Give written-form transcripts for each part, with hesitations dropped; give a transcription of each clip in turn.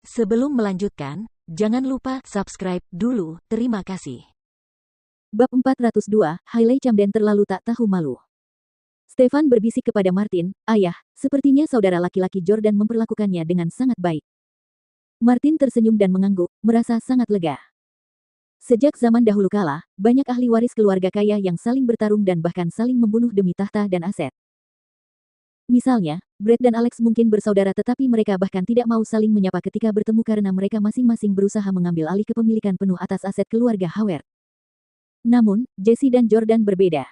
Sebelum melanjutkan, jangan lupa subscribe dulu, terima kasih. Bab 402, Hailey Camden terlalu tak tahu malu. Stefan berbisik kepada Martin, "Ayah, sepertinya saudara laki-laki Jordan memperlakukannya dengan sangat baik." Martin tersenyum dan mengangguk, merasa sangat lega. Sejak zaman dahulu kala, banyak ahli waris keluarga kaya yang saling bertarung dan bahkan saling membunuh demi tahta dan aset. Misalnya, Brett dan Alex mungkin bersaudara tetapi mereka bahkan tidak mau saling menyapa ketika bertemu karena mereka masing-masing berusaha mengambil alih kepemilikan penuh atas aset keluarga Howard. Namun, Jesse dan Jordan berbeda.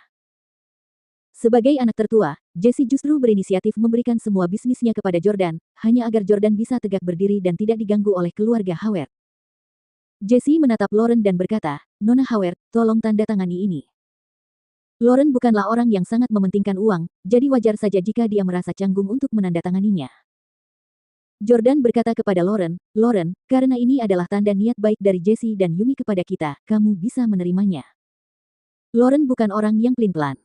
Sebagai anak tertua, Jesse justru berinisiatif memberikan semua bisnisnya kepada Jordan, hanya agar Jordan bisa tegak berdiri dan tidak diganggu oleh keluarga Howard. Jesse menatap Lauren dan berkata, "Nona Howard, tolong tanda tangani ini." Lauren bukanlah orang yang sangat mementingkan uang, jadi wajar saja jika dia merasa canggung untuk menandatanganinya. Jordan berkata kepada Lauren, "Lauren, karena ini adalah tanda niat baik dari Jesse dan Yumi kepada kita, kamu bisa menerimanya." Lauren bukan orang yang pelin-pelan.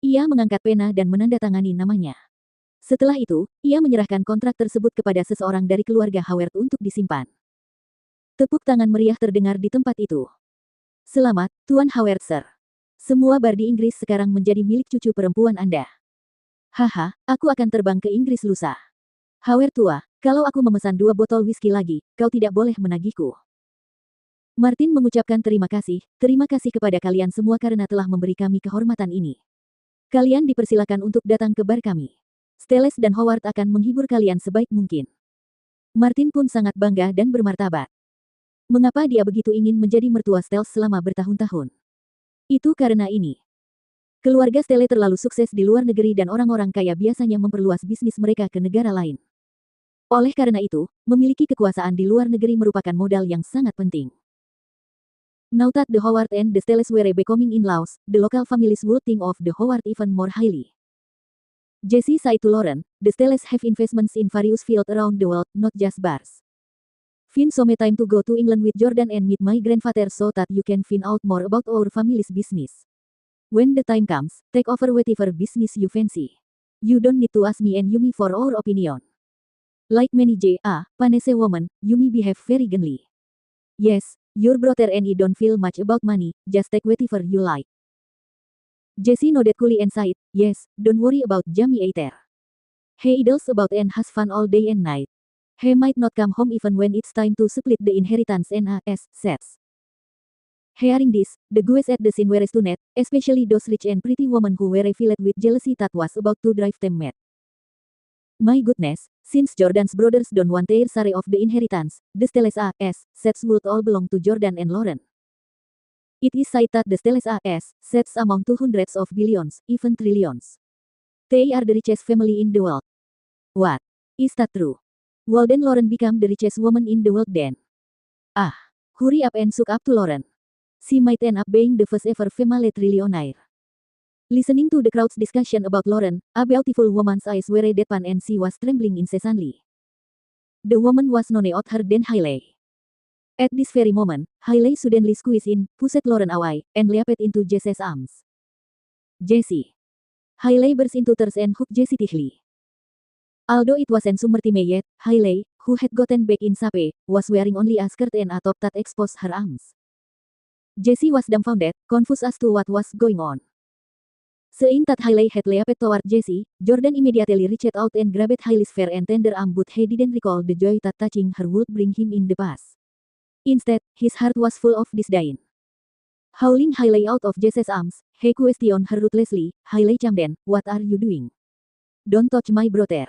Ia mengangkat pena dan menandatangani namanya. Setelah itu, ia menyerahkan kontrak tersebut kepada seseorang dari keluarga Howard untuk disimpan. Tepuk tangan meriah terdengar di tempat itu. "Selamat, Tuan Howard, Sir. Semua bar di Inggris sekarang menjadi milik cucu perempuan Anda." "Haha, aku akan terbang ke Inggris lusa." "Howard tua, kalau aku memesan 2 botol whisky lagi, kau tidak boleh menagihku." Martin mengucapkan terima kasih kepada kalian semua karena telah memberi kami kehormatan ini. Kalian dipersilakan untuk datang ke bar kami. Steles dan Howard akan menghibur kalian sebaik mungkin. Martin pun sangat bangga dan bermartabat. Mengapa dia begitu ingin menjadi mertua Steles selama bertahun-tahun? Itu karena ini. Keluarga Stele terlalu sukses di luar negeri dan orang-orang kaya biasanya memperluas bisnis mereka ke negara lain. Oleh karena itu, memiliki kekuasaan di luar negeri merupakan modal yang sangat penting. Now that the Howard and the Steles were becoming in-laws, the local families would think of the Howard even more highly. Jesse said to Lauren, "The Steles have investments in various fields around the world, not just bars. Find some time to go to England with Jordan and meet my grandfather so that you can find out more about our family's business. When the time comes, take over whatever business you fancy. You don't need to ask me and Yumi for our opinion." Like many Panese women, Yumi behave very gently. "Yes, your brother and I don't feel much about money, just take whatever you like." Jesse nodded coolly and said, "Yes, don't worry about Jamie either. He idles about and has fun all day and night. He might not come home even when it's time to split the inheritance and assets." Hearing this, the guys at the scene were astonished, especially those rich and pretty women who were filled with jealousy that was about to drive them mad. My goodness, since Jordan's brothers don't want their share of the inheritance, the Steles assets would all belong to Jordan and Lauren. It is said that the Steles assets amount to hundreds of billions, even trillions. They are the richest family in the world. What? Is that true? Well then Lauren become the richest woman in the world then. Hurry up and suck up to Lauren. She might end up being the first ever female trillionaire. Listening to the crowd's discussion about Lauren, a beautiful woman's eyes were deadpan and she was trembling incessantly. The woman was none other than Hailey. At this very moment, Hailey suddenly squeezed in, pushed Lauren away, and leaped into Jesse's arms. "Jesse!" Hailey burst into tears and hugged Jesse tightly. Although it wasn't summertime yet, Hailey, who had gotten back in shape, was wearing only a skirt and a top that exposed her arms. Jesse was dumbfounded, confused as to what was going on. Seeing that Hailey had leaped toward Jesse, Jordan immediately reached out and grabbed Hailey's fair and tender arm, but he didn't recall the joy that touching her would bring him in the past. Instead, his heart was full of disdain. Hauling Hailey out of Jesse's arms, he questioned her ruthlessly, "Hailey Camden, what are you doing? Don't touch my brother."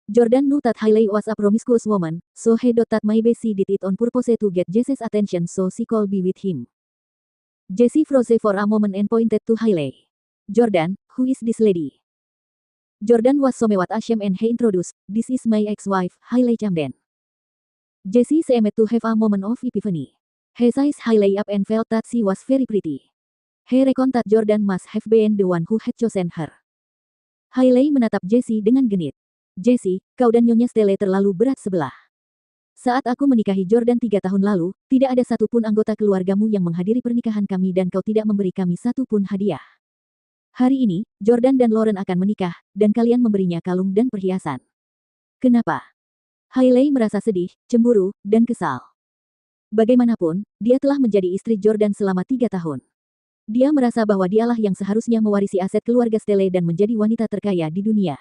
Jordan knew that Hailey was a promiscuous woman, so he thought that maybe she did it on purpose to get Jesse's attention so she could be with him. Jesse froze for a moment and pointed to Hailey. "Jordan, who is this lady?" Jordan was somewhat ashamed and he introduced, "This is my ex-wife, Hailey Camden." Jesse seemed to have a moment of epiphany. He sized Hailey up and felt that she was very pretty. He reckoned that Jordan must have been the one who had chosen her. Hailey menatap Jesse dengan genit. "Jesse, kau dan Nyonya Stele terlalu berat sebelah. Saat aku menikahi Jordan 3 tahun lalu, tidak ada satupun anggota keluargamu yang menghadiri pernikahan kami dan kau tidak memberi kami satupun hadiah. Hari ini, Jordan dan Lauren akan menikah, dan kalian memberinya kalung dan perhiasan. Kenapa?" Hailey merasa sedih, cemburu, dan kesal. Bagaimanapun, dia telah menjadi istri Jordan selama 3 tahun. Dia merasa bahwa dialah yang seharusnya mewarisi aset keluarga Stelle dan menjadi wanita terkaya di dunia.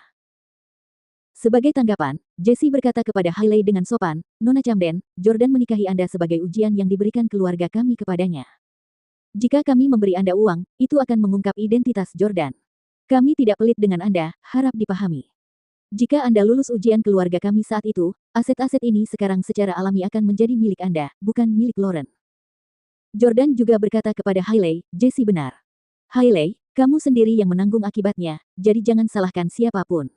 Sebagai tanggapan, Jessie berkata kepada Hailey dengan sopan, "Nona Camden, Jordan menikahi Anda sebagai ujian yang diberikan keluarga kami kepadanya. Jika kami memberi Anda uang, itu akan mengungkap identitas Jordan. Kami tidak pelit dengan Anda, harap dipahami. Jika Anda lulus ujian keluarga kami saat itu, aset-aset ini sekarang secara alami akan menjadi milik Anda, bukan milik Lauren." Jordan juga berkata kepada Hailey, "Jessie benar. Hailey, kamu sendiri yang menanggung akibatnya, jadi jangan salahkan siapapun."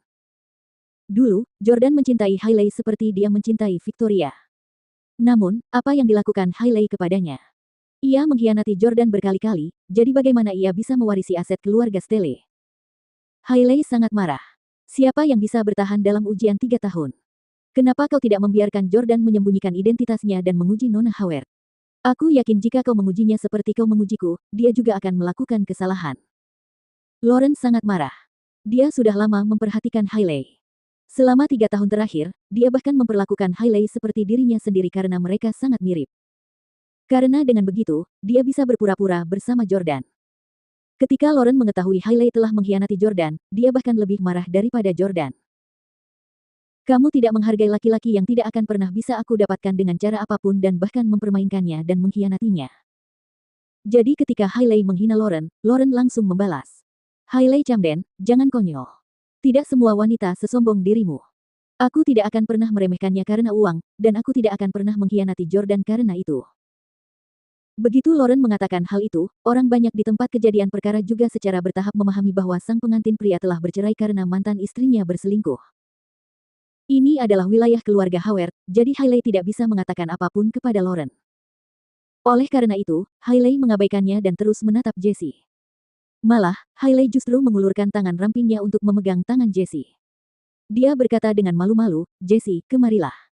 Dulu, Jordan mencintai Hailey seperti dia mencintai Victoria. Namun, apa yang dilakukan Hailey kepadanya? Ia mengkhianati Jordan berkali-kali, jadi bagaimana ia bisa mewarisi aset keluarga Stelle? Hailey sangat marah. Siapa yang bisa bertahan dalam ujian 3 tahun? Kenapa kau tidak membiarkan Jordan menyembunyikan identitasnya dan menguji Nona Howard? Aku yakin jika kau mengujinya seperti kau mengujiku, dia juga akan melakukan kesalahan. Lauren sangat marah. Dia sudah lama memperhatikan Hailey. Selama 3 tahun terakhir, dia bahkan memperlakukan Hailey seperti dirinya sendiri karena mereka sangat mirip. Karena dengan begitu, dia bisa berpura-pura bersama Jordan. Ketika Lauren mengetahui Hailey telah mengkhianati Jordan, dia bahkan lebih marah daripada Jordan. "Kamu tidak menghargai laki-laki yang tidak akan pernah bisa aku dapatkan dengan cara apapun dan bahkan mempermainkannya dan mengkhianatinya." Jadi ketika Hailey menghina Lauren, Lauren langsung membalas, "Hailey Camden, jangan konyol. Tidak semua wanita sesombong dirimu. Aku tidak akan pernah meremehkannya karena uang, dan aku tidak akan pernah mengkhianati Jordan karena itu." Begitu Lauren mengatakan hal itu, orang banyak di tempat kejadian perkara juga secara bertahap memahami bahwa sang pengantin pria telah bercerai karena mantan istrinya berselingkuh. Ini adalah wilayah keluarga Howard, jadi Hailey tidak bisa mengatakan apapun kepada Lauren. Oleh karena itu, Hailey mengabaikannya dan terus menatap Jessie. Malah, Hailey justru mengulurkan tangan rampingnya untuk memegang tangan Jessie. Dia berkata dengan malu-malu, "Jessie, kemarilah."